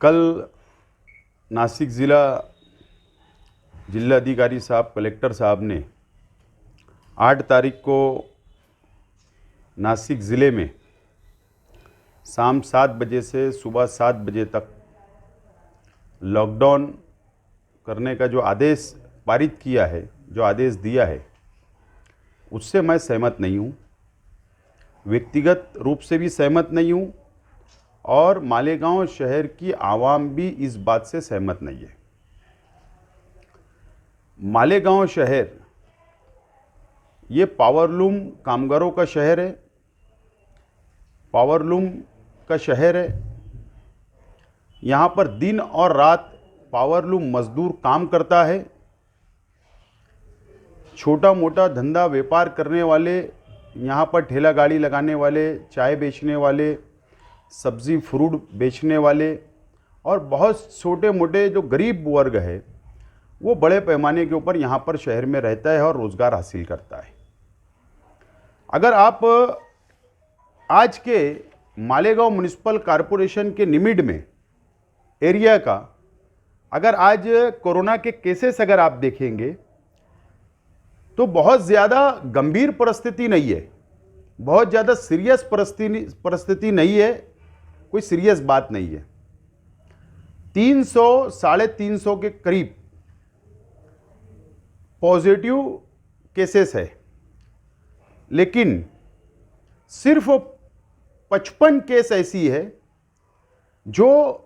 कल नासिक जिलाधिकारी साहब, कलेक्टर साहब ने 8 तारीख को नासिक ज़िले में शाम 7 बजे से सुबह 7 बजे तक लॉकडाउन करने का जो आदेश पारित किया है, जो आदेश दिया है, उससे मैं सहमत नहीं हूँ। व्यक्तिगत रूप से भी सहमत नहीं हूँ और मालेगांव शहर की आवाम भी इस बात से सहमत नहीं है। मालेगांव शहर ये पावरलूम कामगारों का शहर है, पावरलूम का शहर है। यहाँ पर दिन और रात पावरलूम मजदूर काम करता है। छोटा मोटा धंधा व्यापार करने वाले, यहाँ पर ठेला गाड़ी लगाने वाले, चाय बेचने वाले, सब्ज़ी फ्रूट बेचने वाले और बहुत छोटे मोटे जो गरीब वर्ग है, वो बड़े पैमाने के ऊपर यहाँ पर शहर में रहता है और रोज़गार हासिल करता है। अगर आप आज के मालेगांव म्युनिसिपल कॉरपोरेशन के निमिड में एरिया का अगर आज कोरोना के केसेस अगर आप देखेंगे तो बहुत ज़्यादा गंभीर परिस्थिति नहीं है, बहुत ज़्यादा सीरियस परिस्थिति नहीं है, कोई सीरियस बात नहीं है। 300 साढ़े 300 के करीब पॉजिटिव केसेस है, लेकिन सिर्फ 55 केस ऐसी है जो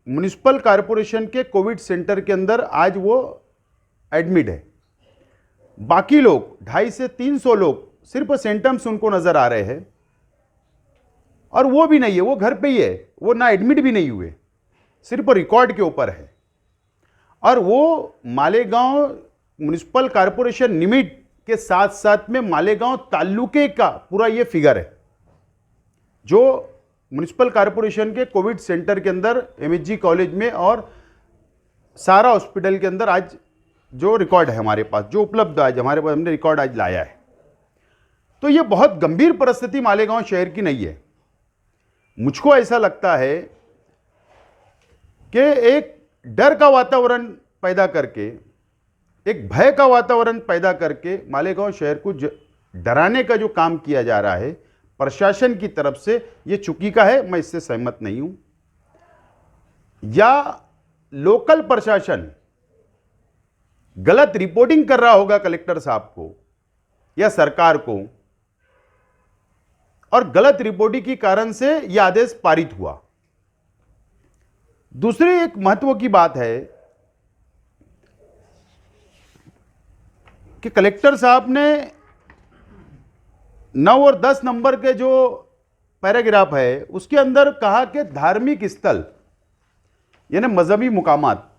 म्युनिसिपल कॉरपोरेशन के कोविड सेंटर के अंदर आज वो एडमिट है। बाकी लोग 250 से 300 लोग सिर्फ सिम्टम्स उनको नज़र आ रहे हैं और वो भी नहीं है, वो घर पे ही है, वो ना एडमिट भी नहीं हुए, सिर्फ रिकॉर्ड के ऊपर है। और वो मालेगांव म्युनिसिपल कॉरपोरेशन निमिट के साथ साथ में मालेगांव तालुके का पूरा ये फिगर है जो म्युनिसिपल कॉरपोरेशन के कोविड सेंटर के अंदर एमएचजी कॉलेज में और सारा हॉस्पिटल के अंदर आज जो रिकॉर्ड है हमारे पास, जो उपलब्ध आज हमारे पास, हमने रिकॉर्ड आज लाया है। तो ये बहुत गंभीर परिस्थिति मालेगांव शहर की नहीं है। मुझको ऐसा लगता है कि एक डर का वातावरण पैदा करके, एक भय का वातावरण पैदा करके मालेगांव शहर को डराने का जो काम किया जा रहा है प्रशासन की तरफ से, ये चुकी का है, मैं इससे सहमत नहीं हूं। या लोकल प्रशासन गलत रिपोर्टिंग कर रहा होगा कलेक्टर साहब को या सरकार को, और गलत रिपोर्टिंग के कारण से यह आदेश पारित हुआ। दूसरी एक महत्व की बात है कि कलेक्टर साहब ने 9 और 10 नंबर के जो पैराग्राफ है उसके अंदर कहा कि धार्मिक स्थल यानी मजहबी मुकामात,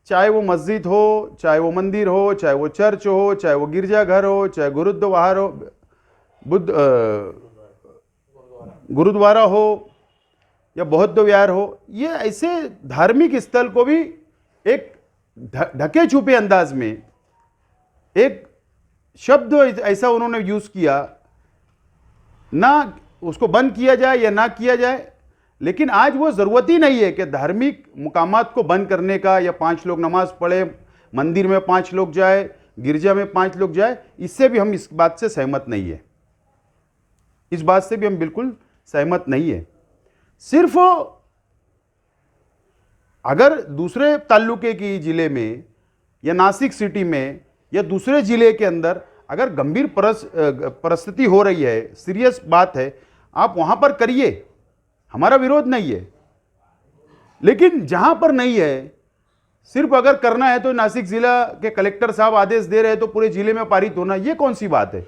चाहे वो मस्जिद हो, चाहे वो मंदिर हो, चाहे वो चर्च हो, चाहे वो गिरजाघर हो, चाहे गुरुद्वारा हो, गुरुद्वारा हो या बौद्ध विहार हो, ये ऐसे धार्मिक स्थल को भी एक ढके छुपे अंदाज में एक शब्द ऐसा उन्होंने यूज किया, ना उसको बंद किया जाए या ना किया जाए, लेकिन आज वो ज़रूरत ही नहीं है कि धार्मिक मुकामात को बंद करने का, या 5 लोग नमाज पढ़े, मंदिर में 5 लोग जाए, गिरजा में 5 लोग जाए। इससे भी हम इस बात से सहमत नहीं है, इस बात से भी हम बिल्कुल सहमत नहीं है। सिर्फ अगर दूसरे ताल्लुके की ज़िले में या नासिक सिटी में या दूसरे ज़िले के अंदर अगर गंभीर परिस्थिति हो रही है, सीरियस बात है, आप वहाँ पर करिए, हमारा विरोध नहीं है। लेकिन जहाँ पर नहीं है, सिर्फ अगर करना है तो नासिक ज़िला के कलेक्टर साहब आदेश दे रहे हैं तो पूरे ज़िले में पारित होना, ये कौन सी बात है?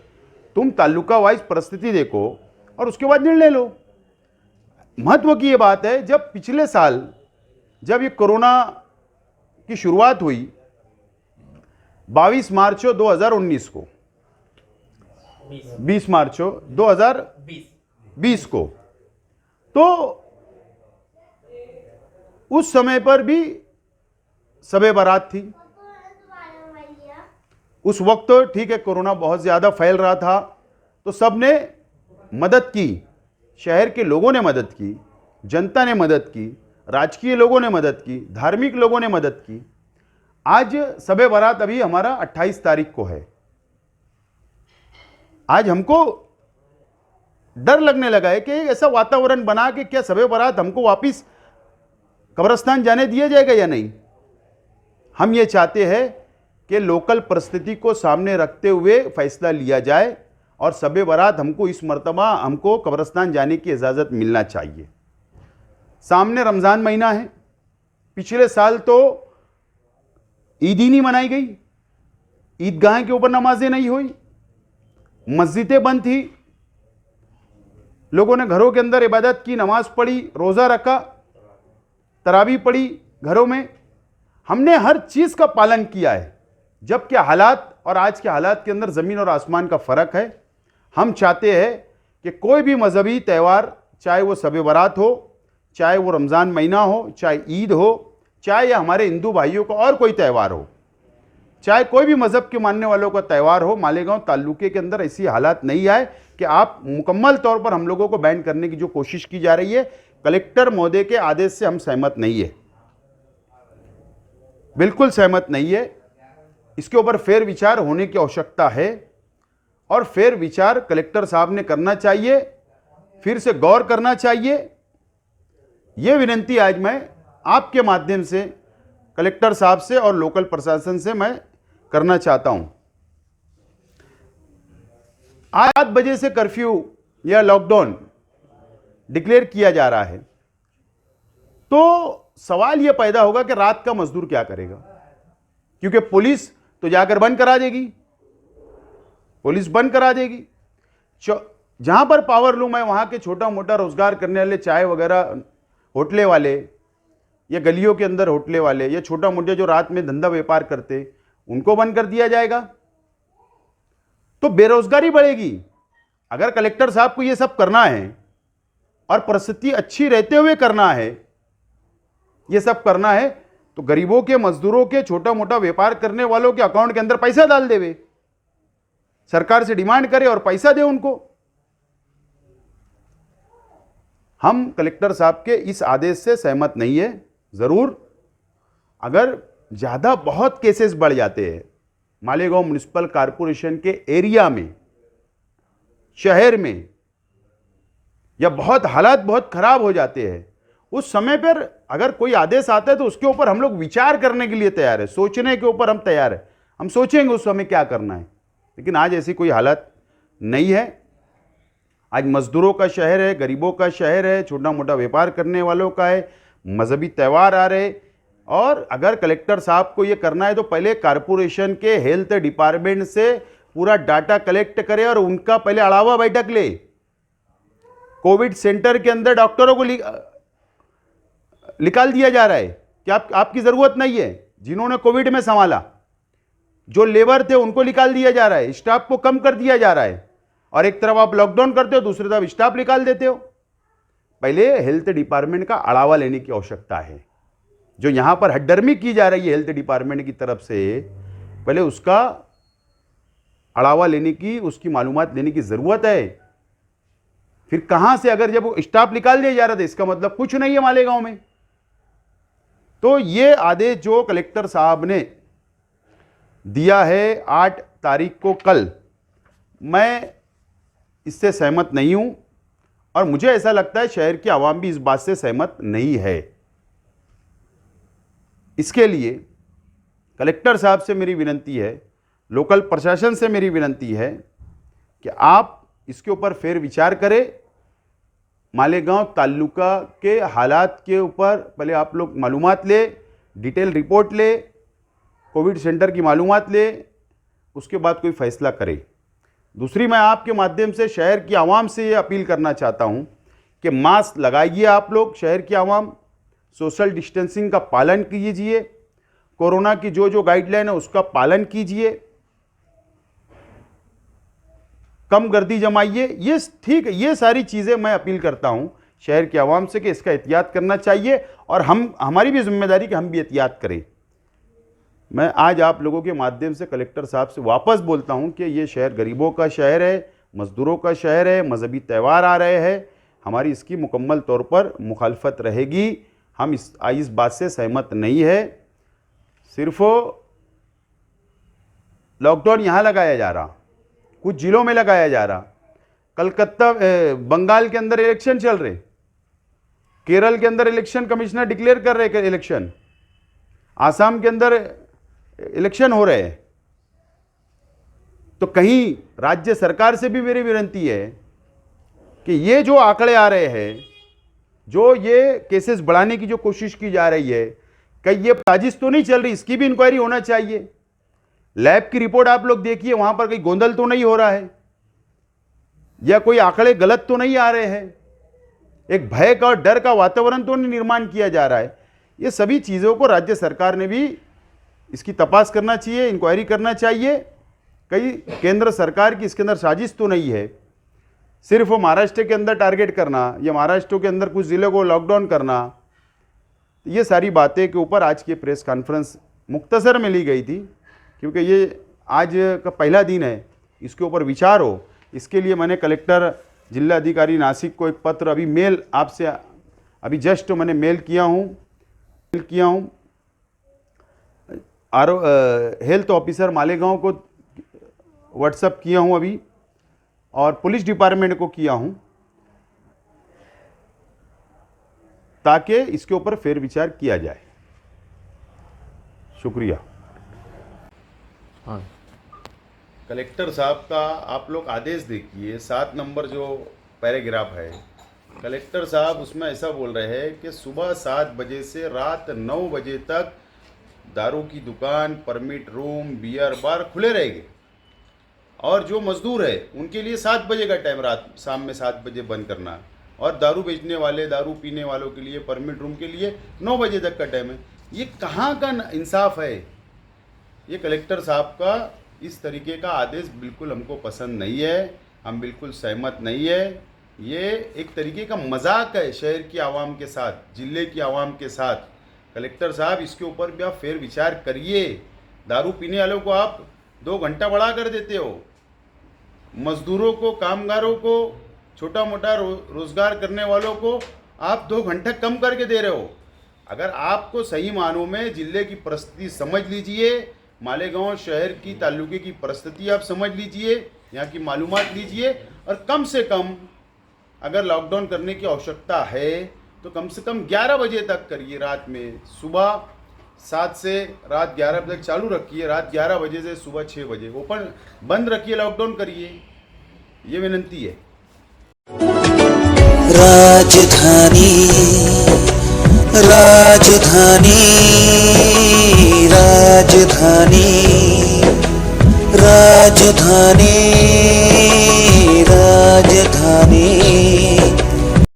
तुम तालुका वाइज परिस्थिति देखो और उसके बाद निर्णय लो। महत्व की ये बात है, जब पिछले साल जब ये कोरोना की शुरुआत हुई 22 मार्च 2019 को, 20 मार्च 2020 को, तो उस समय पर भी शब बारात थी। उस वक्त ठीक है कोरोना बहुत ज़्यादा फैल रहा था, तो सब ने मदद की, शहर के लोगों ने मदद की, जनता ने मदद की, राजकीय लोगों ने मदद की, धार्मिक लोगों ने मदद की। आज शब-ए बारात अभी हमारा 28 तारीख को है। आज हमको डर लगने लगा है कि ऐसा वातावरण बना के क्या शब-ए बारात हमको वापिस कब्रिस्तान जाने दिया जाएगा या नहीं। हम ये चाहते हैं कि लोकल परिस्थिति को सामने रखते हुए फैसला लिया जाए और शब-ए बारात हमको इस मर्तबा हमको कब्रिस्तान जाने की इजाज़त मिलना चाहिए। सामने रमज़ान महीना है। पिछले साल तो ईद ही नहीं मनाई गई, ईदगाह के ऊपर नमाजें नहीं हुई, मस्जिदें बंद थी, लोगों ने घरों के अंदर इबादत की, नमाज पढ़ी, रोज़ा रखा, तरावी पढ़ी घरों में। हमने हर चीज़ का पालन किया है, जबकि हालात और आज के हालात के अंदर ज़मीन और आसमान का फ़र्क है। हम चाहते हैं कि कोई भी मजहबी त्यौहार, चाहे वो शब-ए बारात हो, चाहे वो रमज़ान महीना हो, चाहे ईद हो, चाहे या हमारे हिंदू भाइयों का और कोई त्यौहार हो, चाहे कोई भी मज़हब के मानने वालों का त्यौहार हो, मालेगांव ताल्लुके के अंदर ऐसी हालात नहीं आए कि आप मुकम्मल तौर पर हम लोगों को बैन करने की जो कोशिश की जा रही है, कलेक्टर महोदय के आदेश से हम सहमत नहीं है, बिल्कुल सहमत नहीं है। इसके ऊपर फेर विचार होने की आवश्यकता है और फेर विचार कलेक्टर साहब ने करना चाहिए, फिर से गौर करना चाहिए। ये विनती आज मैं आपके माध्यम से कलेक्टर साहब से और लोकल प्रशासन से मैं करना चाहता हूं। 8 बजे से कर्फ्यू या लॉकडाउन डिक्लेयर किया जा रहा है, तो सवाल यह पैदा होगा कि रात का मजदूर क्या करेगा, क्योंकि पुलिस तो जाकर बंद करा देगी, पुलिस बंद करा देगी। जहां पर पावर लूम है वहां के छोटा मोटा रोजगार करने वाले, चाय वगैरह होटले वाले या गलियों के अंदर होटले वाले या छोटा मोटा जो रात में धंधा व्यापार करते, उनको बंद कर दिया जाएगा, तो बेरोजगारी बढ़ेगी। अगर कलेक्टर साहब को यह सब करना है और परिस्थिति अच्छी रहते हुए करना है, यह सब करना है, तो गरीबों के, मजदूरों के, छोटा मोटा व्यापार करने वालों के अकाउंट के अंदर पैसा डाल देवे, सरकार से डिमांड करे और पैसा दे उनको। हम कलेक्टर साहब के इस आदेश से सहमत नहीं है। जरूर अगर ज्यादा बहुत केसेस बढ़ जाते हैं मालेगांव म्युनिसिपल कॉरपोरेशन के एरिया में, शहर में, या बहुत हालात बहुत खराब हो जाते हैं, उस समय पर अगर कोई आदेश आता है तो उसके ऊपर हम लोग विचार करने के लिए तैयार है, सोचने के ऊपर हम तैयार है, हम सोचेंगे उस समय क्या करना है। लेकिन आज ऐसी कोई हालत नहीं है। आज मजदूरों का शहर है, गरीबों का शहर है, छोटा मोटा व्यापार करने वालों का है, मजहबी त्यौहार आ रहे। और अगर कलेक्टर साहब को ये करना है तो पहले कॉरपोरेशन के हेल्थ डिपार्टमेंट से पूरा डाटा कलेक्ट करे और उनका पहले अड़ावा बैठक ले। कोविड सेंटर के अंदर डॉक्टरों को निकाल दिया जा रहा है कि आपकी जरूरत नहीं है। जिन्होंने कोविड में संभाला, जो लेबर थे उनको निकाल दिया जा रहा है, स्टाफ को कम कर दिया जा रहा है। और एक तरफ आप लॉकडाउन करते हो, दूसरी तरफ स्टाफ निकाल देते हो। पहले हेल्थ डिपार्टमेंट का अड़ावा लेने की आवश्यकता है। जो यहां पर हड्डर्मी की जा रही है हेल्थ डिपार्टमेंट की तरफ से, पहले उसका अड़ावा लेने की, उसकी मालूमात लेने की जरूरत है। फिर कहां से, अगर जब स्टाफ निकाल दिया जा रहा था, इसका मतलब कुछ नहीं है मालेगांव में। तो ये आदेश जो कलेक्टर साहब ने दिया है 8 तारीख को कल, मैं इससे सहमत नहीं हूं और मुझे ऐसा लगता है शहर की आवाम भी इस बात से सहमत नहीं है। इसके लिए कलेक्टर साहब से मेरी विनती है, लोकल प्रशासन से मेरी विनती है कि आप इसके ऊपर फेर विचार करें। मालेगांव तालुका के हालात के ऊपर पहले आप लोग मालूमात ले, डिटेल रिपोर्ट ले, कोविड सेंटर की मालूमात ले, उसके बाद कोई फैसला करे। दूसरी, मैं आपके माध्यम से शहर की आवाम से ये अपील करना चाहता हूँ कि मास्क लगाइए आप लोग, शहर की आवाम, सोशल डिस्टेंसिंग का पालन कीजिए, कोरोना की जो जो गाइडलाइन है उसका पालन कीजिए, कम गर्दी जमाइए। ये ठीक है, ये सारी चीज़ें मैं अपील करता हूं शहर की आवाम से कि इसका एहतियात करना चाहिए और हमारी भी जिम्मेदारी कि हम भी एहतियात करें। मैं आज आप लोगों के माध्यम से कलेक्टर साहब से वापस बोलता हूं कि ये शहर गरीबों का शहर है, मजदूरों का शहर है, मजहबी त्यौहार आ रहे हैं, हमारी इसकी मुकम्मल तौर पर मुखालफत रहेगी। हम इस बात से सहमत नहीं है। सिर्फ लॉकडाउन यहाँ लगाया जा रहा, कुछ जिलों में लगाया जा रहा। कलकत्ता बंगाल के अंदर इलेक्शन चल रहे, केरल के अंदर इलेक्शन कमिश्नर डिक्लेयर कर रहे इलेक्शन, आसाम के अंदर इलेक्शन हो रहे हैं। तो कहीं राज्य सरकार से भी मेरी विनती है कि ये जो आंकड़े आ रहे हैं, जो ये केसेस बढ़ाने की जो कोशिश की जा रही है, कहीं ये साजिश तो नहीं चल रही, इसकी भी इंक्वायरी होना चाहिए। लैब की रिपोर्ट आप लोग देखिए, वहां पर कहीं गोंधल तो नहीं हो रहा है या कोई आंकड़े गलत तो नहीं आ रहे हैं, एक भय का और डर का वातावरण तो नहीं निर्माण किया जा रहा है। ये सभी चीज़ों को राज्य सरकार ने भी इसकी तपास करना चाहिए, इंक्वायरी करना चाहिए। कहीं केंद्र सरकार की इसके अंदर साजिश तो नहीं है, सिर्फ महाराष्ट्र के अंदर टारगेट करना या महाराष्ट्र के अंदर कुछ जिलों को लॉकडाउन करना। ये सारी बातें के ऊपर आज की प्रेस कॉन्फ्रेंस मुख्तसर में ली गई थी, क्योंकि ये आज का पहला दिन है, इसके ऊपर विचार हो। इसके लिए मैंने कलेक्टर जिलाधिकारी नासिक को एक पत्र अभी मेल आपसे अभी जस्ट मैंने मेल किया हूँ हेल्थ ऑफिसर मालेगांव को व्हाट्सएप किया हूँ अभी, और पुलिस डिपार्टमेंट को किया हूँ, ताकि इसके ऊपर फेर विचार किया जाए। शुक्रिया। हाँ, कलेक्टर साहब का आप लोग आदेश देखिए, 7 नंबर जो पैराग्राफ है, कलेक्टर साहब उसमें ऐसा बोल रहे हैं कि सुबह 7 बजे से रात 9 बजे तक दारू की दुकान, परमिट रूम, बियर बार खुले रहेंगे, और जो मजदूर है उनके लिए 7 बजे का टाइम, रात शाम में 7 बजे बंद करना, और दारू बेचने वाले, दारू पीने वालों के लिए, परमिट रूम के लिए 9 बजे तक का टाइम है। ये कहाँ का इंसाफ है? ये कलेक्टर साहब का इस तरीके का आदेश बिल्कुल हमको पसंद नहीं है, हम बिल्कुल सहमत नहीं है। ये एक तरीके का मजाक है शहर की आवाम के साथ, ज़िले की आवाम के साथ। कलेक्टर साहब इसके ऊपर भी आप फेर विचार करिए। दारू पीने वालों को आप 2 घंटा बढ़ा कर देते हो, मजदूरों को, कामगारों को, छोटा मोटा रोजगार करने वालों को आप 2 घंटा कम करके दे रहे हो। अगर आपको सही मानों में ज़िले की परिस्थिति समझ लीजिए, मालेगांव शहर की, तालुके की परिस्थिति आप समझ लीजिए, यहाँ की मालूमात लीजिए, और कम से कम अगर लॉकडाउन करने की आवश्यकता है तो कम से कम 11 बजे तक करिए। रात में सुबह 7 से रात 11 बजे तक चालू रखिए, रात 11 बजे से सुबह 6 बजे ओपन बंद रखिए, लॉकडाउन करिए, ये विनंती है। राजधानी राजधानी राजधानी राजधानी